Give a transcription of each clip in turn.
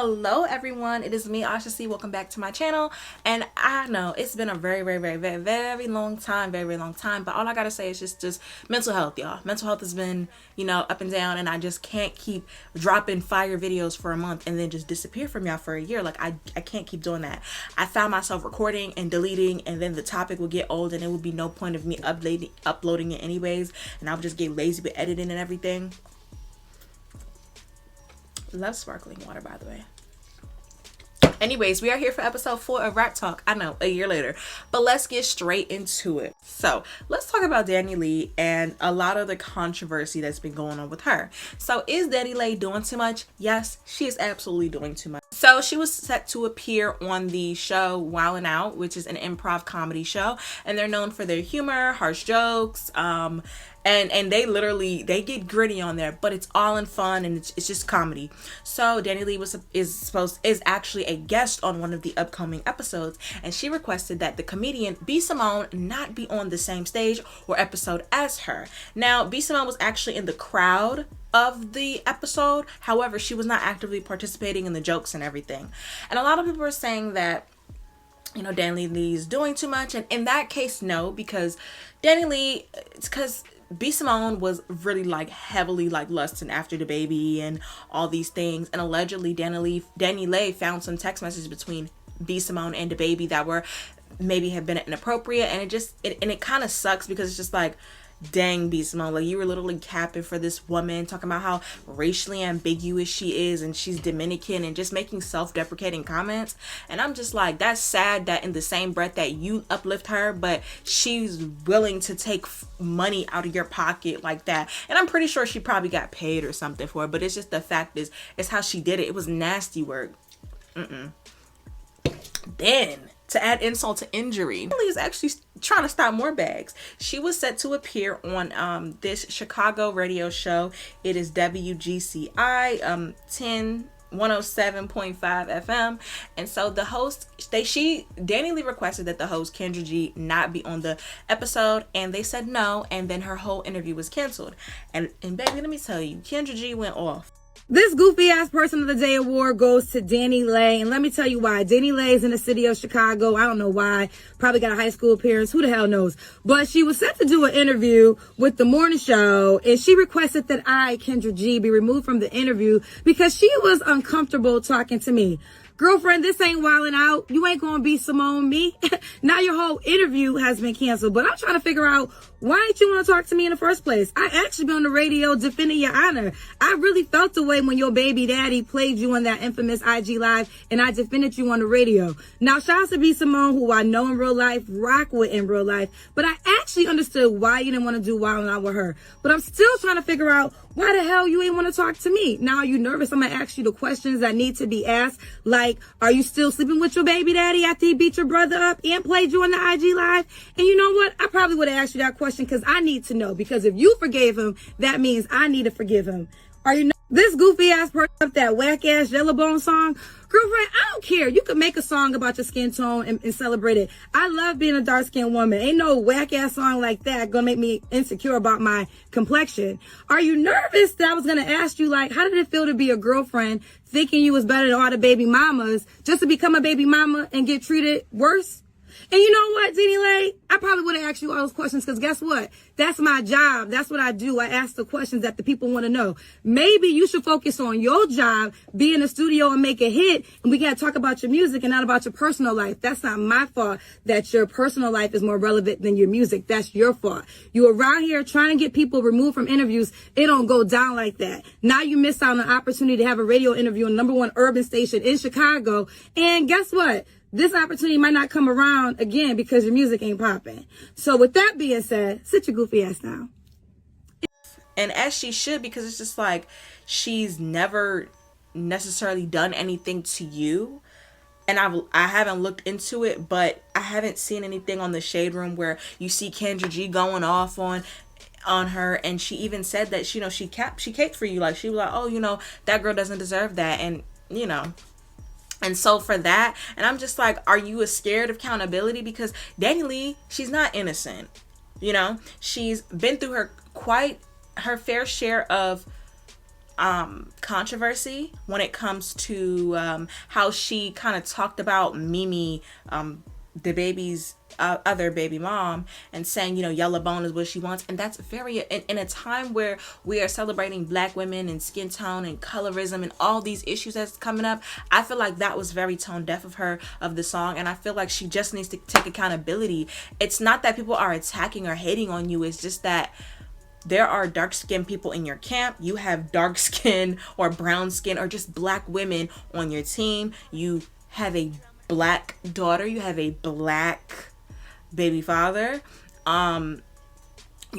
Hello everyone, it is me, Asha C. Welcome back to my channel. And I know it's been a very long time, but all I gotta say is just mental health, y'all. Mental health has been, up and down, and I just can't keep dropping fire videos for a month and then just disappear from y'all for a year. Like I can't keep doing that. I found myself recording and deleting, and then the topic would get old and it would be no point of me uploading it anyways, and I would just get lazy with editing and everything. Love sparkling water, by the way. Anyways, we are here for episode 4 of Rap Talk. I know, a year later, but let's get straight into it. So let's talk about DaniLeigh and a lot of the controversy that's been going on with her. So is DaniLeigh doing too much? Yes, she is absolutely doing too much. So she was set to appear on the show Wild 'N Out, which is an improv comedy show, and they're known for their humor, harsh jokes, and they get gritty on there, but it's all in fun and it's just comedy. So DaniLeigh is actually a guest on one of the upcoming episodes, and she requested that the comedian B. Simone not be on the same stage or episode as her. Now, B. Simone was actually in the crowd of the episode. However, she was not actively participating in the jokes and everything. And a lot of people are saying that, DaniLeigh is doing too much. And in that case, no, because DaniLeigh, it's because B. Simone was really heavily lusting after the baby and all these things. And allegedly DaniLeigh found some text messages between B. Simone and the baby that were maybe have been inappropriate. And it kind of sucks because it's just like, dang, B. Simone, you were literally capping for this woman, talking about how racially ambiguous she is and she's Dominican and just making self-deprecating comments. And I'm just like, that's sad that in the same breath that you uplift her, but she's willing to take money out of your pocket like that. And I'm pretty sure she probably got paid or something for it, but it's just the fact is, it's how she did it. It was nasty work. Then, to add insult to injury, DaniLeigh is actually trying to stop more bags. She was set to appear on this Chicago radio show. It is WGCI 107.5 FM. And so the host, DaniLeigh requested that the host Kendra G not be on the episode, and they said no, and then her whole interview was canceled. And baby, let me tell you, Kendra G went off. This goofy ass person of the day award goes to DaniLeigh, and let me tell you why. DaniLeigh is in the city of Chicago. I don't know why. Probably got a high school appearance. Who the hell knows? But she was set to do an interview with the morning show, and she requested that I, Kendra G, be removed from the interview because she was uncomfortable talking to me. Girlfriend, this ain't Wild 'N Out. You ain't gonna be Simone me. Now your whole interview has been canceled. But I'm trying to figure out, why didn't you want to talk to me in the first place? I actually been on the radio defending your honor. I really felt the way when your baby daddy played you on that infamous IG Live and I defended you on the radio. Now, shout out to B. Simone, who I know in real life, rock with in real life. But I actually understood why you didn't want to do Wild 'N Out with her. But I'm still trying to figure out, why the hell you ain't want to talk to me? Now, are you nervous? I'm going to ask you the questions that need to be asked. Like, are you still sleeping with your baby daddy after he beat your brother up and played you on the IG Live? And you know what? I probably would have asked you that question because I need to know. Because if you forgave him, that means I need to forgive him. Are you this goofy ass person up that whack ass Yellowbone song? Girlfriend, I don't care. You can make a song about your skin tone and celebrate it. I love being a dark skinned woman. Ain't no whack ass song like that gonna make me insecure about my complexion. Are you nervous that I was gonna ask you, how did it feel to be a girlfriend thinking you was better than all the baby mamas just to become a baby mama and get treated worse? And you know what, DaniLeigh? I probably would have asked you all those questions because guess what? That's my job. That's what I do. I ask the questions that the people want to know. Maybe you should focus on your job, be in the studio and make a hit, and we got to talk about your music and not about your personal life. That's not my fault that your personal life is more relevant than your music. That's your fault. You around here trying to get people removed from interviews. It don't go down like that. Now you miss out on the opportunity to have a radio interview on the #1 urban station in Chicago. And guess what? This opportunity might not come around again because your music ain't popping. So with that being said, sit your goofy ass down. And as she should, because it's just she's never necessarily done anything to you. And I haven't looked into it, but I haven't seen anything on the Shade Room where you see Kendra G going off on her, and she even said that she caked for you. She was like, oh, that girl doesn't deserve that, and And so for that, and I'm just like, are you scared of accountability? Because DaniLeigh, she's not innocent. She's been through her fair share of controversy when it comes to how she kind of talked about Mimi, the baby's other baby mom, and saying, yellow bone is what she wants. And that's very, in a time where we are celebrating Black women and skin tone and colorism and all these issues that's coming up, I feel like that was very tone deaf of her, of the song. And I feel like she just needs to take accountability. It's not that people are attacking or hating on you. It's just that there are dark skinned people in your camp. You have dark skin or brown skin or just Black women on your team. You have a Black daughter. You have a Black baby father. You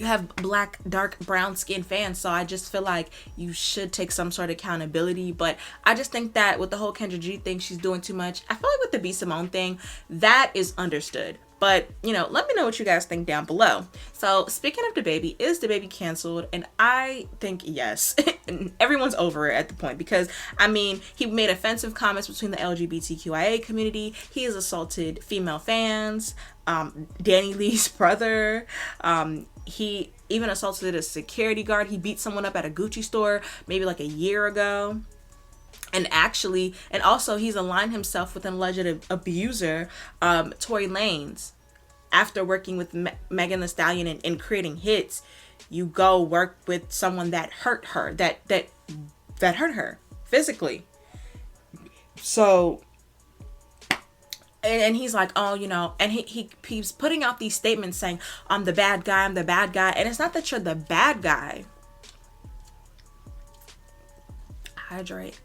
have Black, dark, brown skin fans. So I just feel like you should take some sort of accountability. But I just think that with the whole Kendra G thing, she's doing too much. I feel like with the B Simone thing, that is understood. But, let me know what you guys think down below. So, speaking of DaBaby, is DaBaby canceled? And I think yes. Everyone's over it at the point. Because, he made offensive comments between the LGBTQIA community. He has assaulted female fans. DaniLeigh's brother. He even assaulted a security guard. He beat someone up at a Gucci store maybe like a year ago. And also he's aligned himself with an alleged abuser, Tory Lanez. After working with Megan Thee Stallion and creating hits, you go work with someone that hurt her, that hurt her physically. So, and he's like, and he's putting out these statements saying, I'm the bad guy. And it's not that you're the bad guy. Hydrate.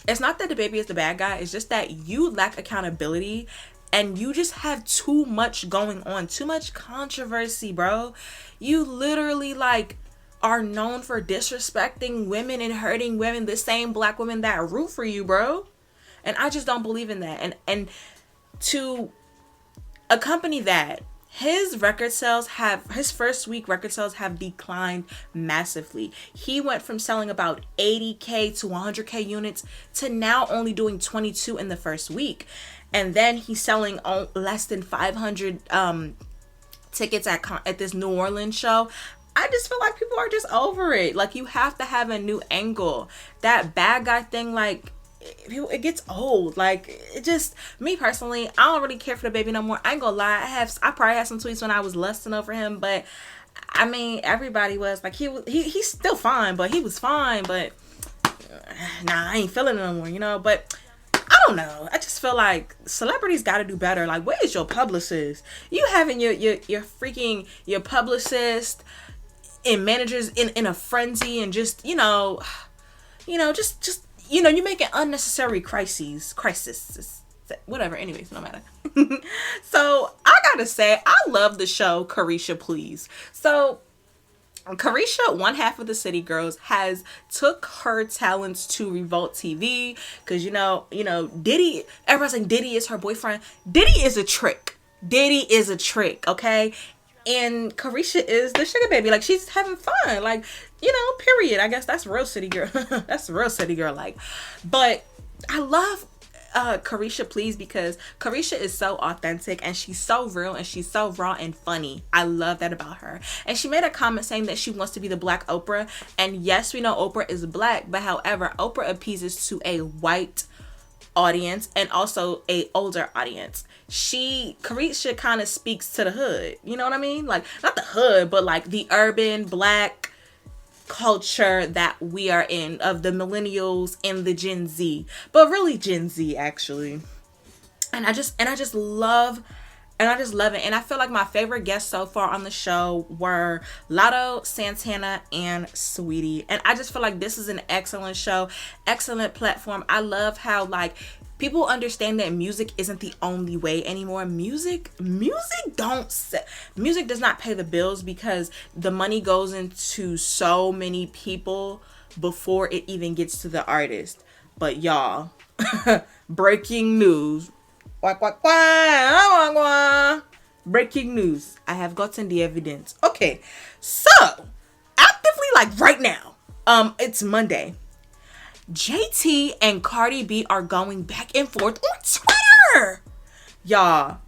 It's not that DaBaby is the bad guy. It's just that you lack accountability and you just have too much going on. Too much controversy, bro. You literally are known for disrespecting women and hurting women. The same Black women that root for you, bro. And I just don't believe in that. And to accompany that, his first week record sales have declined massively. He went from selling about 80K to 100K units to now only doing 22 in the first week. And then he's selling less than 500 tickets at this New Orleans show. I just feel like people are just over it. You have to have a new angle. That bad guy thing, it gets old. It just, me personally, I don't really care for DaBaby no more. I ain't gonna lie, I probably had some tweets when I was lusting over him, but everybody was he's still fine, but he was fine, but nah, I ain't feeling it no more, but I don't know. I just feel like celebrities gotta do better. Where is your publicist? You having your publicist and managers in a frenzy and just you're making unnecessary crises, whatever. Anyways, no matter. So I gotta say, I love the show Caresha Please. So Caresha, one half of the City Girls, has took her talents to Revolt TV because Diddy. Everybody's like Diddy is her boyfriend. Diddy is a trick. Okay. And Caresha is the sugar baby. She's having fun. Period. I guess that's real city girl. That's real city girl. But I love Caresha Please because Caresha is so authentic and she's so real and she's so raw and funny. I love that about her. And she made a comment saying that she wants to be the Black Oprah. And yes, we know Oprah is Black, but however, Oprah appeases to a white audience and also a older audience. Caresha kind of speaks to the hood, you know what I mean? Not the hood, but the urban Black culture that we are in, of the millennials and the Gen Z, but really Gen Z actually. And I just love it. And I feel like my favorite guests so far on the show were Lotto, Santana, and Sweetie. And I just feel like this is an excellent show, excellent platform. I love how people understand that music isn't the only way anymore. Music does not pay the bills because the money goes into so many people before it even gets to the artist. But y'all, breaking news. Breaking news. I have gotten the evidence. Okay, so actively right now, it's Monday. JT and Cardi B are going back and forth on Twitter. Y'all.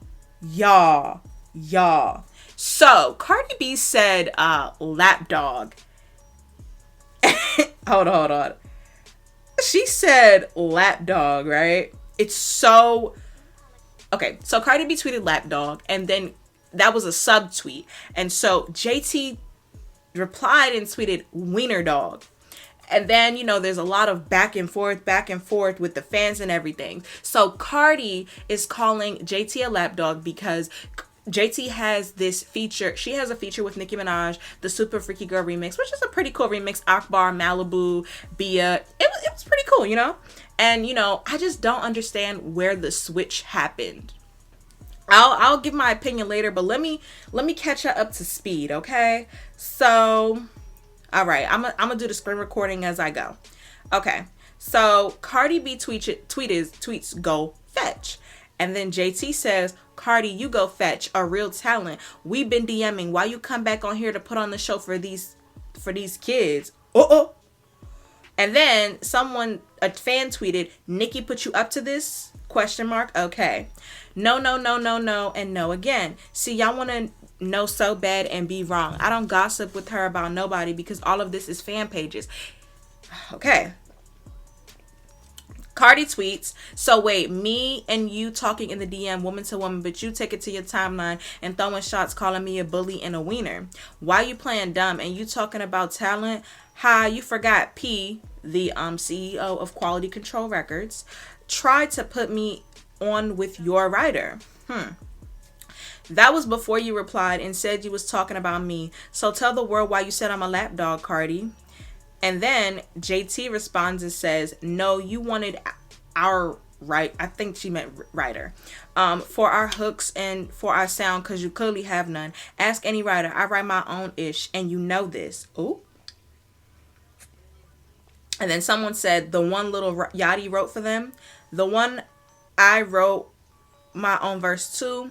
So Cardi B said lapdog Hold on. She said lapdog, right? It's so... Okay, so Cardi B tweeted lapdog, and then that was a subtweet. And so JT replied and tweeted wiener dog. And then, you know, there's a lot of back and forth with the fans and everything. So Cardi is calling JT a lapdog because JT has this feature. She has a feature with Nicki Minaj, the Super Freaky Girl remix, which is a pretty cool remix. Akbar, Malibu, Bia. It was pretty cool, you know? And, you know, I just don't understand where the switch happened. I'll give my opinion later, but let me catch her up to speed, okay? So, all right, I'm gonna do the screen recording as I go. Okay, so Cardi B tweets go fetch, and then JT says, Cardi, you go fetch a real talent. We've been DMing. Why you come back on here to put on the show for these kids? And then a fan tweeted, Nicki put you up to this? ? Okay. No, and no again. See, y'all want to know so bad and be wrong. I don't gossip with her about nobody because all of this is fan pages. Okay. Cardi tweets, so wait, me and you talking in the DM woman to woman, but you take it to your timeline and throwing shots calling me a bully and a wiener. Why you playing dumb and you talking about talent? Ha, you forgot P, the CEO of Quality Control Records, tried to put me on with your writer. That was before you replied and said you was talking about me. So tell the world why you said I'm a lapdog, Cardi. And then JT responds and says, no, you wanted our right. I think she meant writer. For our hooks and for our sound, because you clearly have none. Ask any writer. I write my own ish and you know this. Ooh. And then someone said the one little Yachty wrote for them. The one I wrote my own verse to.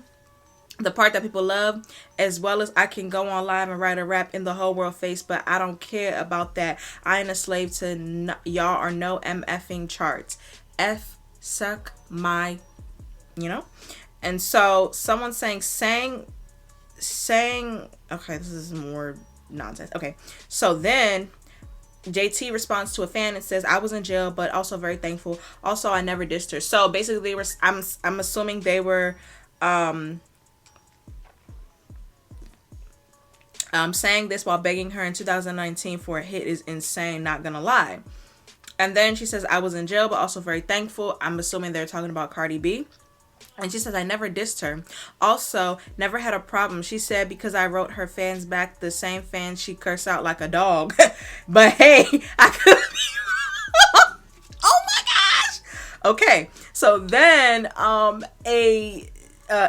The part that people love, as well as I can go on live and write a rap in the whole world face, but I don't care about that. I ain't a slave to y'all or no MFing charts. F suck my, you know? And so someone saying, okay, this is more nonsense. Okay, so then JT responds to a fan and says, I was in jail, but also very thankful. Also, I never dissed her. So basically they were, I'm assuming they were, saying this while begging her in 2019 for a hit is insane, not gonna lie. And then she says, I was in jail, but also very thankful. I'm assuming they're talking about Cardi B. And she says, I never dissed her. Also, never had a problem. She said, because I wrote her fans back, the same fans she cursed out like a dog. But hey, I could be... Oh my gosh! Okay, so then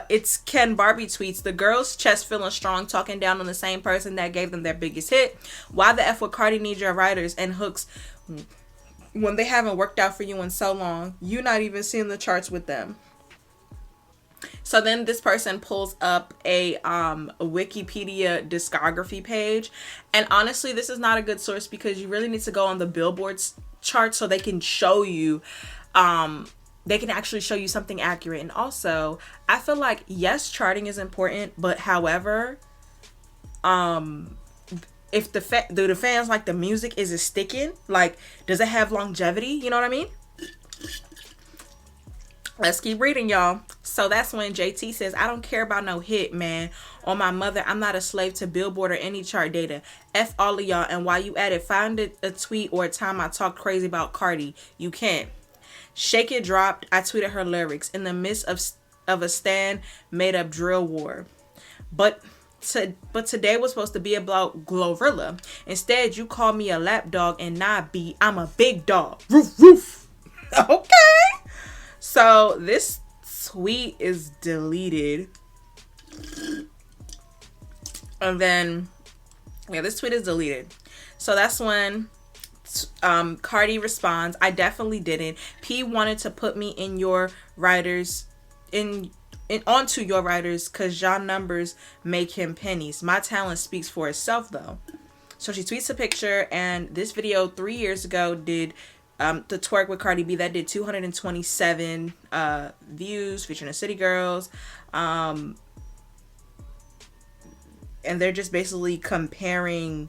it's Ken Barbie tweets, the girls' chest feeling strong, talking down on the same person that gave them their biggest hit. Why the F would Cardi need your writers and hooks when they haven't worked out for you in so long? You not even seeing the charts with them. So then this person pulls up a Wikipedia discography page. And honestly, this is not a good source because you really need to go on the Billboard's chart so they can show you they can actually show you something accurate. And also, I feel like, yes, charting is important, but however, if do the fans like the music, is it sticking? Like, does it have longevity? You know what I mean? Let's keep reading, y'all. So that's when JT says, I don't care about no hit, man. On my mother, I'm not a slave to Billboard or any chart data. F all of y'all. And while you at it, find a tweet or a time I talked crazy about Cardi. You can't. Shake It dropped. I tweeted her lyrics in the midst of a stand made up drill war. But today was supposed to be about Glorilla. Instead, you call me a lapdog and not B. I'm a big dog. Roof, roof. Okay. So this tweet is deleted. And then, yeah, this tweet is deleted. So that's when Cardi responds, I definitely didn't. P wanted to put me in your writers, onto your writers, because y'all numbers make him pennies. My talent speaks for itself, though. So she tweets a picture, and this video 3 years ago did the twerk with Cardi B that did 227 views, featuring the City Girls. And they're just basically comparing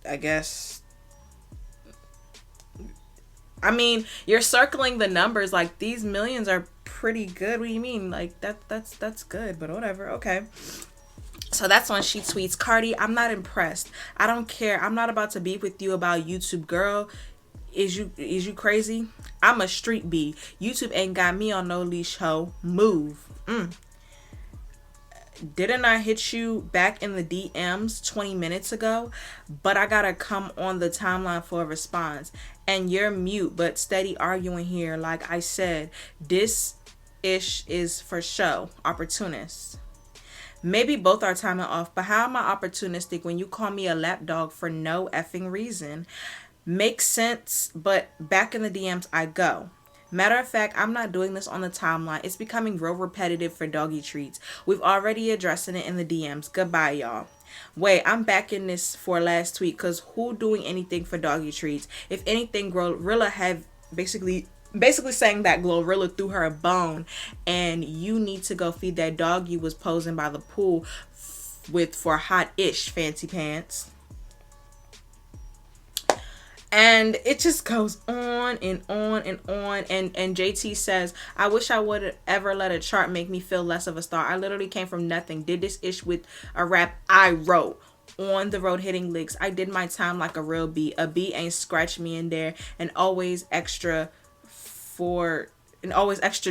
I guess. I mean, you're circling the numbers. Like, these millions are pretty good. What do you mean? Like, that's good, but whatever. Okay. So that's when she tweets, Cardi, I'm not impressed. I don't care. I'm not about to beef with you about YouTube, girl. Is you crazy? I'm a street bee. YouTube ain't got me on no leash, ho. Move. Didn't I hit you back in the DMs 20 minutes ago? But I gotta come on the timeline for a response. And you're mute, but steady arguing here. Like I said, this ish is for show. Opportunists. Maybe both are timing off, but how am I opportunistic when you call me a lapdog for no effing reason? Makes sense, but back in the DMs I go. Matter of fact, I'm not doing this on the timeline. It's becoming real repetitive for doggy treats. We've already addressing it in the DMs. Goodbye, y'all. Wait, I'm back in this for last tweet because who doing anything for doggy treats? If anything, Glorilla have basically saying that Glorilla threw her a bone and you need to go feed that dog you was posing by the pool with for hot-ish fancy pants. And it just goes on and on and on. And JT says, I wish I would ever let a chart make me feel less of a star. I literally came from nothing. Did this ish with a rap I wrote. On the road hitting licks. I did my time like a real bee. A bee ain't scratch me in there. And always extra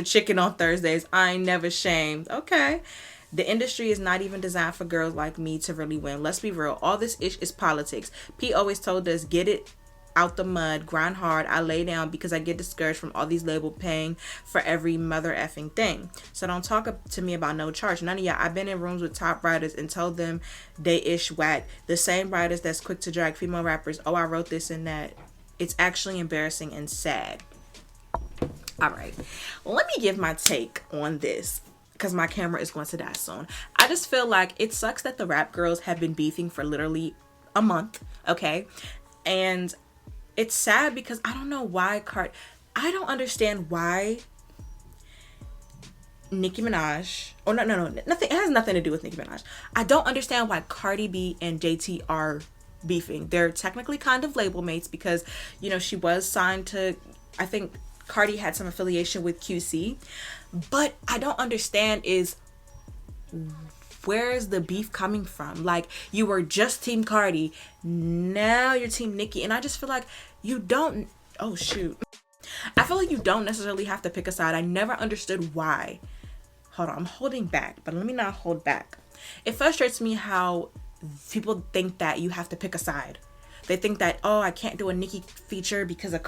chicken on Thursdays. I ain't never shamed. Okay. The industry is not even designed for girls like me to really win. Let's be real. All this ish is politics. P always told us, get it out the mud, grind hard. I lay down because I get discouraged from all these labels paying for every mother effing thing. So don't talk to me about no charge. None of y'all. I've been in rooms with top writers and told them they ish whack. The same writers that's quick to drag female rappers. Oh, I wrote this and that. It's actually embarrassing and sad. All right, let me give my take on this because my camera is going to die soon. I just feel like it sucks that the rap girls have been beefing for literally a month. Okay, and it's sad because I don't know why I don't understand why Nicki Minaj, or no, nothing. It has nothing to do with Nicki Minaj. I don't understand why Cardi B and JT are beefing. They're technically kind of label mates because, you know, she was signed to, I think Cardi had some affiliation with QC. But I don't understand is, where is the beef coming from? Like, you were just Team Cardi, now you're Team Nicki, and I just feel like you don't, oh shoot. I feel like you don't necessarily have to pick a side. I never understood why. Hold on, I'm holding back, but let me not hold back. It frustrates me how people think that you have to pick a side. They think that, oh, I can't do a Nicki feature because of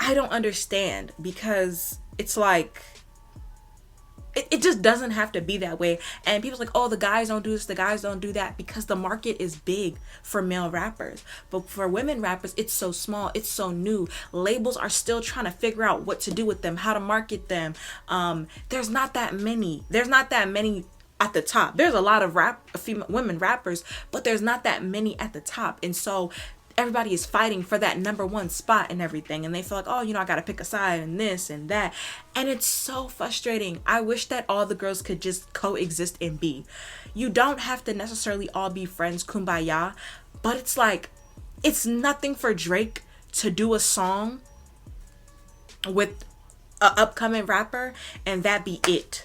I don't understand, because it's like, it just doesn't have to be that way. And people's like, oh, the guys don't do this, the guys don't do that, because the market is big for male rappers. But for women rappers, it's so small, it's so new. Labels are still trying to figure out what to do with them, how to market them. There's not that many at the top. There's a lot of women rappers, but there's not that many at the top. And so everybody is fighting for that number one spot and everything. And they feel like, oh, you know, I got to pick a side and this and that. And it's so frustrating. I wish that all the girls could just coexist and be. You don't have to necessarily all be friends, kumbaya. But it's like, it's nothing for Drake to do a song with an upcoming rapper and that be it.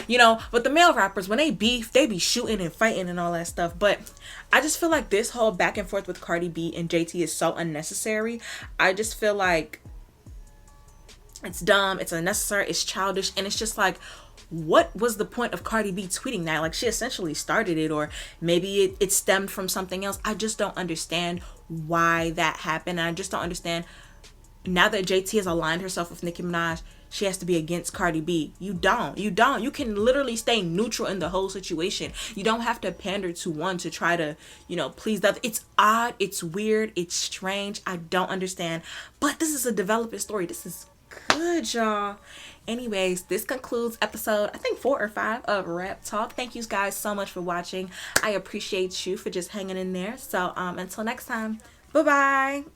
You know, but the male rappers, when they beef, they be shooting and fighting and all that stuff. But I just feel like this whole back and forth with Cardi B and JT is so unnecessary. I just feel like it's dumb, it's unnecessary, it's childish, and it's just like, what was the point of Cardi B tweeting that? Like, she essentially started it, or maybe it stemmed from something else. I just don't understand why that happened. And I just don't understand, now that JT has aligned herself with Nicki Minaj, she has to be against Cardi B. You don't. You can literally stay neutral in the whole situation. You don't have to pander to one to try to, you know, please the other. It's odd. It's weird. It's strange. I don't understand. But this is a developing story. This is good, y'all. Anyways, this concludes episode, I think 4 or 5 of Rap Talk. Thank you guys so much for watching. I appreciate you for just hanging in there. So until next time, bye-bye.